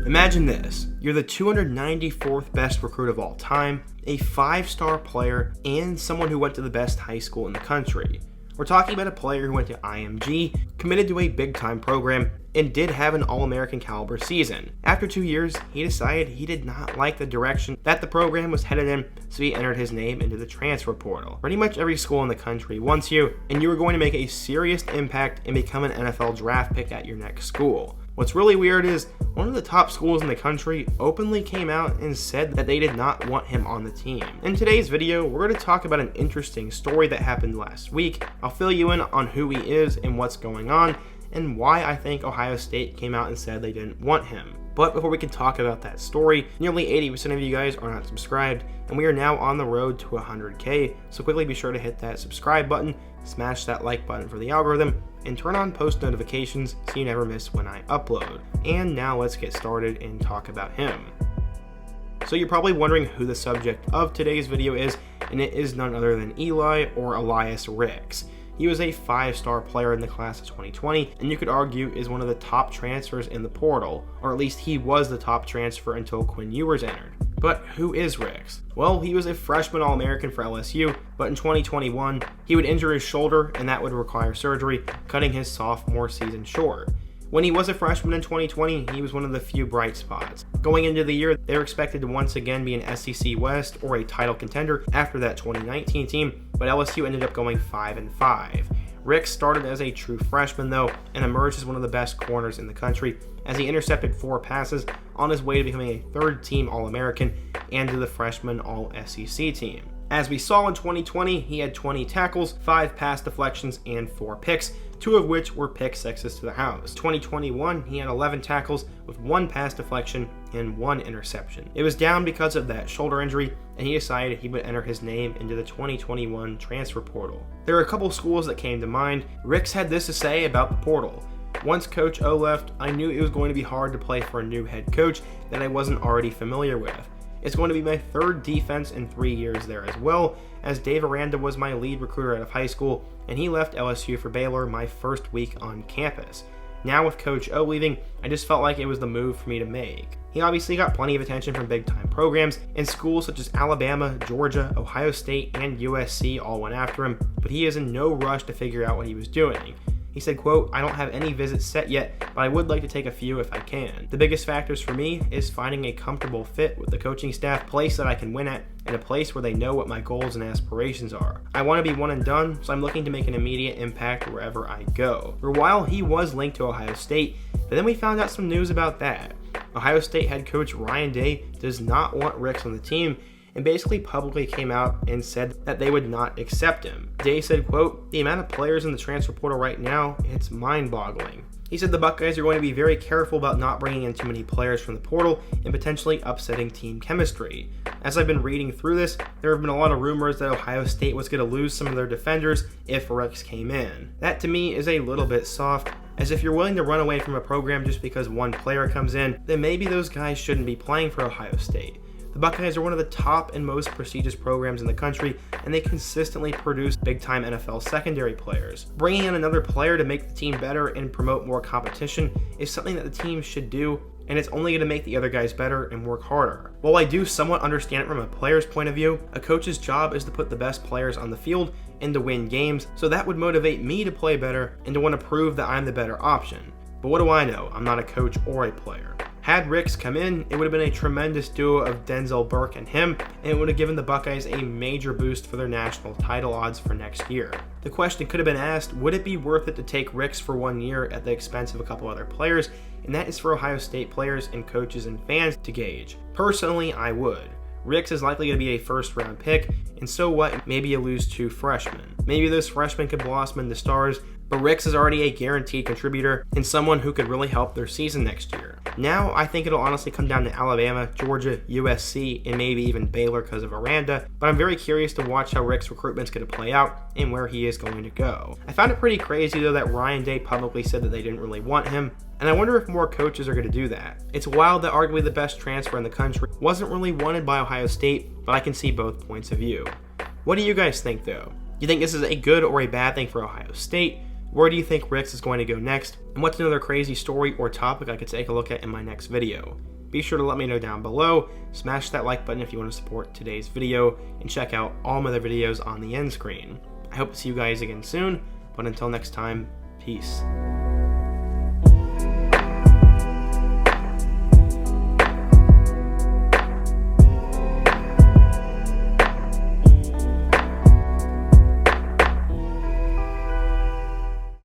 Imagine this, you're the 294th best recruit of all time, a 5-star player, and someone who went to the best high school in the country. We're talking about a player who went to IMG, committed to a big-time program, and did have an All-American caliber season. After 2 years, he decided he did not like the direction that the program was headed in, so he entered his name into the transfer portal. Pretty much every school in the country wants you, and you are going to make a serious impact and become an NFL draft pick at your next school. What's really weird is, one of the top schools in the country openly came out and said that they did not want him on the team. In today's video, we're going to talk about an interesting story that happened last week. I'll fill you in on who he is and what's going on, and why I think Ohio State came out and said they didn't want him. But before we can talk about that story, nearly 80% of you guys are not subscribed, and we are now on the road to 100K, so quickly be sure to hit that subscribe button, smash that like button for the algorithm, and turn on post notifications so you never miss when I upload. And now let's get started and talk about him. So you're probably wondering who the subject of today's video is, and it is none other than Eli or Elias Ricks. He was a 5-star player in the class of 2020, and you could argue is one of the top transfers in the portal, or at least he was the top transfer until Quinn Ewers entered. But who is Ricks? Well, he was a freshman All-American for LSU, but in 2021, he would injure his shoulder and that would require surgery, cutting his sophomore season short. When he was a freshman in 2020, he was one of the few bright spots. Going into the year, they were expected to once again be an SEC West or a title contender after that 2019 team, but LSU ended up going 5-5. Ricks started as a true freshman though, and emerged as one of the best corners in the country as he intercepted 4 passes on his way to becoming a third-team All-American and to the freshman All-SEC team. As we saw in 2020, he had 20 tackles, 5 pass deflections, and 4 picks, 2 of which were pick sixes to the house. 2021, he had 11 tackles with 1 pass deflection and 1 interception. It was down because of that shoulder injury, and he decided he would enter his name into the 2021 transfer portal. There are a couple schools that came to mind. Ricks had this to say about the portal. Once Coach O left, I knew it was going to be hard to play for a new head coach that I wasn't already familiar with. It's going to be my 3rd defense in 3 years there as well, as Dave Aranda was my lead recruiter out of high school, and he left LSU for Baylor my first week on campus. Now with Coach O leaving, I just felt like it was the move for me to make. He obviously got plenty of attention from big-time programs, and schools such as Alabama, Georgia, Ohio State, and USC all went after him, but he is in no rush to figure out what he was doing. He said, quote, I don't have any visits set yet, but I would like to take a few if I can. The biggest factors for me is finding a comfortable fit with the coaching staff, place that I can win at, and a place where they know what my goals and aspirations are. I want to be one and done, so I'm looking to make an immediate impact wherever I go. For a while, he was linked to Ohio State, but then we found out some news about that. Ohio State head coach Ryan Day does not want Ricks on the team, and basically publicly came out and said that they would not accept him. Day said, quote, the amount of players in the transfer portal right now, it's mind-boggling. He said the Buckeyes are going to be very careful about not bringing in too many players from the portal and potentially upsetting team chemistry. As I've been reading through this, there have been a lot of rumors that Ohio State was going to lose some of their defenders if Ricks came in. That to me is a little bit soft, as if you're willing to run away from a program just because one player comes in, then maybe those guys shouldn't be playing for Ohio State. The Buckeyes are one of the top and most prestigious programs in the country, and they consistently produce big-time NFL secondary players. Bringing in another player to make the team better and promote more competition is something that the team should do, and it's only going to make the other guys better and work harder. While I do somewhat understand it from a player's point of view, a coach's job is to put the best players on the field and to win games, so that would motivate me to play better and to want to prove that I'm the better option. But what do I know? I'm not a coach or a player. Had Ricks come in, it would have been a tremendous duo of Denzel Burke and him, and it would have given the Buckeyes a major boost for their national title odds for next year. The question could have been asked, would it be worth it to take Ricks for 1 year at the expense of a couple other players? And that is for Ohio State players and coaches and fans to gauge. Personally, I would. Ricks is likely going to be a first-round pick, and so what, maybe you lose 2 freshmen. Maybe those freshmen could blossom into stars, but Ricks is already a guaranteed contributor and someone who could really help their season next year. Now, I think it'll honestly come down to Alabama, Georgia, USC, and maybe even Baylor because of Aranda, but I'm very curious to watch how Ricks' recruitment's going to play out and where he is going to go. I found it pretty crazy, though, that Ryan Day publicly said that they didn't really want him, and I wonder if more coaches are going to do that. It's wild that arguably the best transfer in the country wasn't really wanted by Ohio State, but I can see both points of view. What do you guys think, though? Do you think this is a good or a bad thing for Ohio State? Where do you think Ricks is going to go next? And what's another crazy story or topic I could take a look at in my next video? be sure to let me know down below. Smash that like button if you want to support today's video, and check out all my other videos on the end screen. I hope to see you guys again soon, but until next time, peace.